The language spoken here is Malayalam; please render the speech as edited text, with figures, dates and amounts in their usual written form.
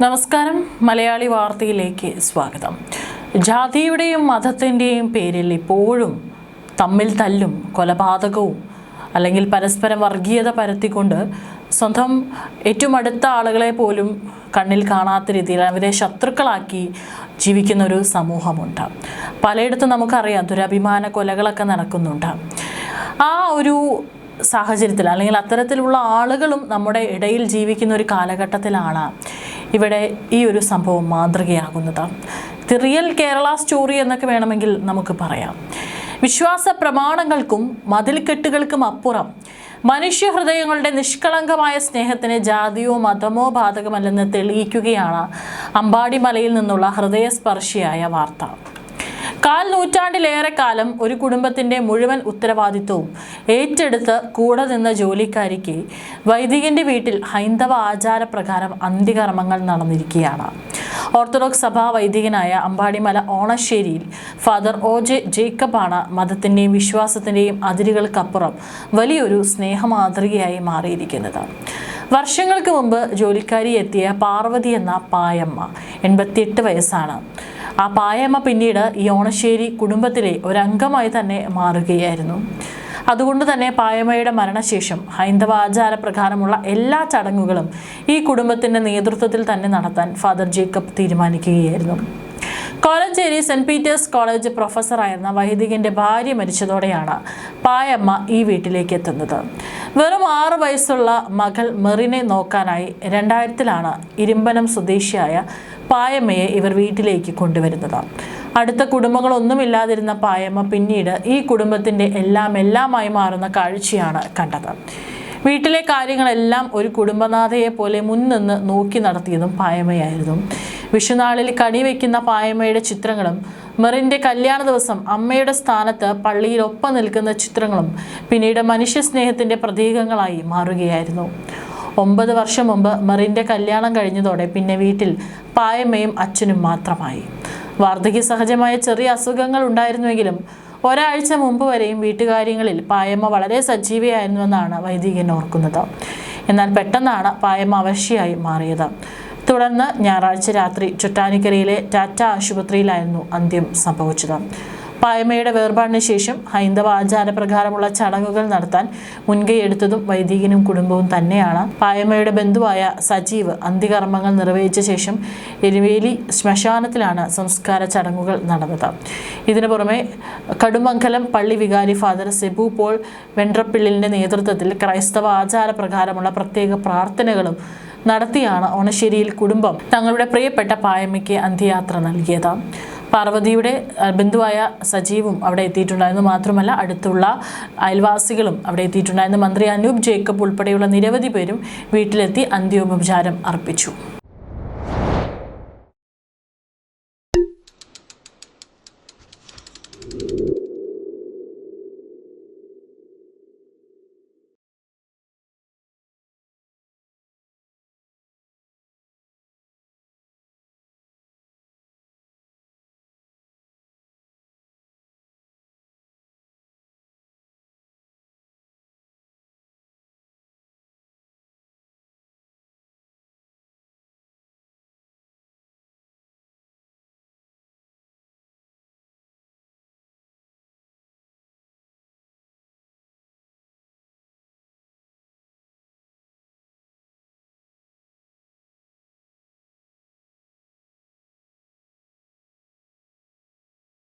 നമസ്കാരം, മലയാളി വാർത്തയിലേക്ക് സ്വാഗതം. ജാതിയുടെയും മതത്തിൻ്റെയും പേരിൽ ഇപ്പോഴും തമ്മിൽ തല്ലും കൊലപാതകവും അല്ലെങ്കിൽ പരസ്പരം വർഗീയത പരത്തിക്കൊണ്ട് സ്വന്തം ഏറ്റവും അടുത്ത ആളുകളെ പോലും കണ്ണിൽ കാണാത്ത രീതിയിൽ അവരെ ശത്രുക്കളാക്കി ജീവിക്കുന്ന ഒരു സമൂഹമുണ്ട്. പലയിടത്തും നമുക്കറിയാം ദുരഭിമാന കൊലകളൊക്കെ നടക്കുന്നുണ്ട്. ആ ഒരു സാഹചര്യത്തിൽ അല്ലെങ്കിൽ അത്തരത്തിലുള്ള ആളുകളും നമ്മുടെ ഇടയിൽ ജീവിക്കുന്ന ഒരു കാലഘട്ടത്തിലാണ് ഇവിടെ ഈ ഒരു സംഭവം മാതൃകയാകുന്നത്. ദി റിയൽ കേരള സ്റ്റോറി എന്നൊക്കെ വേണമെങ്കിൽ നമുക്ക് പറയാം. വിശ്വാസ പ്രമാണങ്ങൾക്കും മതിൽക്കെട്ടുകൾക്കും അപ്പുറം മനുഷ്യഹൃദയങ്ങളുടെ നിഷ്കളങ്കമായ സ്നേഹത്തിന് ജാതിയോ മതമോ ബാധകമല്ലെന്ന് തെളിയിക്കുകയാണ് അമ്പാടിമലയിൽ നിന്നുള്ള ഹൃദയസ്പർശിയായ വാർത്ത. 1/4 നൂറ്റാണ്ടിലേറെ കാലം ഒരു കുടുംബത്തിൻ്റെ മുഴുവൻ ഉത്തരവാദിത്വവും ഏറ്റെടുത്ത് കൂടെ നിന്ന ജോലിക്കാരിക്ക് വൈദികൻ്റെ വീട്ടിൽ ഹൈന്ദവ ആചാരപ്രകാരം അന്ത്യകർമ്മങ്ങൾ നടന്നിരിക്കുകയാണ്. ഓർത്തഡോക്സ് സഭാ വൈദികനായ അമ്പാടിമല ഓണശ്ശേരിയിൽ ഫാദർ OJ ജേക്കബാണ് മതത്തിൻ്റെയും വിശ്വാസത്തിൻ്റെയും അതിരുകൾക്കപ്പുറം വലിയൊരു സ്നേഹമാതൃകയായി മാറിയിരിക്കുന്നത്. വർഷങ്ങൾക്ക് മുമ്പ് ജോലിക്കാരി എത്തിയ പാർവതി എന്ന പായമ്മ 88 വയസ്സാണ്. ആ പായമ്മ പിന്നീട് ഈ ഓണശ്ശേരി കുടുംബത്തിലെ ഒരംഗമായി തന്നെ മാറുകയായിരുന്നു. അതുകൊണ്ട് തന്നെ പായമ്മയുടെ മരണശേഷം ഹൈന്ദവ ആചാരപ്രകാരമുള്ള എല്ലാ ചടങ്ങുകളും ഈ കുടുംബത്തിൻ്റെ നേതൃത്വത്തിൽ തന്നെ നടത്താൻ ഫാദർ ജേക്കബ് തീരുമാനിക്കുകയായിരുന്നു. കോലഞ്ചേരി സെൻറ്റ് പീറ്റേഴ്സ് കോളേജ് പ്രൊഫസറായിരുന്ന വൈദികൻ്റെ ഭാര്യ മരിച്ചതോടെയാണ് പായമ്മ ഈ വീട്ടിലേക്ക് എത്തുന്നത്. വെറും 6 വയസ്സുള്ള മകൾ മെറിനെ നോക്കാനായി 2000-ലാണ് ഇരുമ്പനം സ്വദേശിയായ പായമ്മയെ ഇവർ വീട്ടിലേക്ക് കൊണ്ടുവരുന്നത്. അടുത്ത കുടുംബങ്ങളൊന്നുമില്ലാതിരുന്ന പായമ്മ പിന്നീട് ഈ കുടുംബത്തിൻ്റെ എല്ലാമായി മാറുന്ന കാഴ്ചയാണ് കണ്ടത്. വീട്ടിലെ കാര്യങ്ങളെല്ലാം ഒരു കുടുംബനാഥയെ പോലെ മുൻനിന്ന് നോക്കി നടത്തിയതും പായമ്മയായിരുന്നു. വിഷുനാളിൽ കണി വയ്ക്കുന്ന പായമ്മയുടെ ചിത്രങ്ങളും മെറിൻ്റെ കല്യാണ ദിവസം അമ്മയുടെ സ്ഥാനത്ത് പള്ളിയിൽ ഒപ്പം നിൽക്കുന്ന ചിത്രങ്ങളും പിന്നീട് മനുഷ്യസ്നേഹത്തിൻ്റെ പ്രതീകങ്ങളായി മാറുകയായിരുന്നു. 9 വർഷം മുമ്പ് മെറിൻ്റെ കല്യാണം കഴിഞ്ഞതോടെ പിന്നെ വീട്ടിൽ പായമ്മയും അച്ഛനും മാത്രമായി. വാർദ്ധക്യ സഹജമായ ചെറിയ അസുഖങ്ങൾ ഉണ്ടായിരുന്നുവെങ്കിലും ഒരാഴ്ച മുമ്പ് വരെയും വീട്ടുകാര്യങ്ങളിൽ പായമ്മ വളരെ സജീവയായിരുന്നുവെന്നാണ് വൈദികൻ ഓർക്കുന്നത്. എന്നാൽ പെട്ടെന്നാണ് പായമ്മ അവശയായി മാറിയത്. തുടർന്ന് ഞായറാഴ്ച രാത്രി ചൊട്ടാനിക്കരയിലെ ടാറ്റ ആശുപത്രിയിലായിരുന്നു അന്ത്യം സംഭവിച്ചത്. പായമ്മയുടെ വേർപാടിന് ശേഷം ഹൈന്ദവ ആചാരപ്രകാരമുള്ള ചടങ്ങുകൾ നടത്താൻ മുൻകൈയെടുത്തതും വൈദികനും കുടുംബവും തന്നെയാണ്. പായമ്മയുടെ ബന്ധുവായ സജീവ് അന്ത്യകർമ്മങ്ങൾ നിർവഹിച്ച ശേഷം എരുവേലി ശ്മശാനത്തിലാണ് സംസ്കാര ചടങ്ങുകൾ നടന്നത്. ഇതിനു പുറമെ കടുമംഗലം പള്ളി വികാരി ഫാദർ സെബു പോൾ വെണ്ട്രപ്പിള്ളിലിൻ്റെ നേതൃത്വത്തിൽ ക്രൈസ്തവ ആചാരപ്രകാരമുള്ള പ്രത്യേക പ്രാർത്ഥനകളും നടത്തിയാണ് ഓണശ്ശേരിയിൽ കുടുംബം തങ്ങളുടെ പ്രിയപ്പെട്ട പായമ്മയ്ക്ക് അന്ത്യയാത്ര നൽകിയത്. പാർവതിയുടെ ബന്ധുവായ സജീവും അവിടെ എത്തിയിട്ടുണ്ടായിരുന്നു. മാത്രമല്ല അടുത്തുള്ള അയൽവാസികളും അവിടെ എത്തിയിട്ടുണ്ടായിരുന്നു. മന്ത്രി അനൂപ് ജേക്കബ് ഉൾപ്പെടെയുള്ള നിരവധി പേരും വീട്ടിലെത്തി അന്ത്യോപചാരം അർപ്പിച്ചു.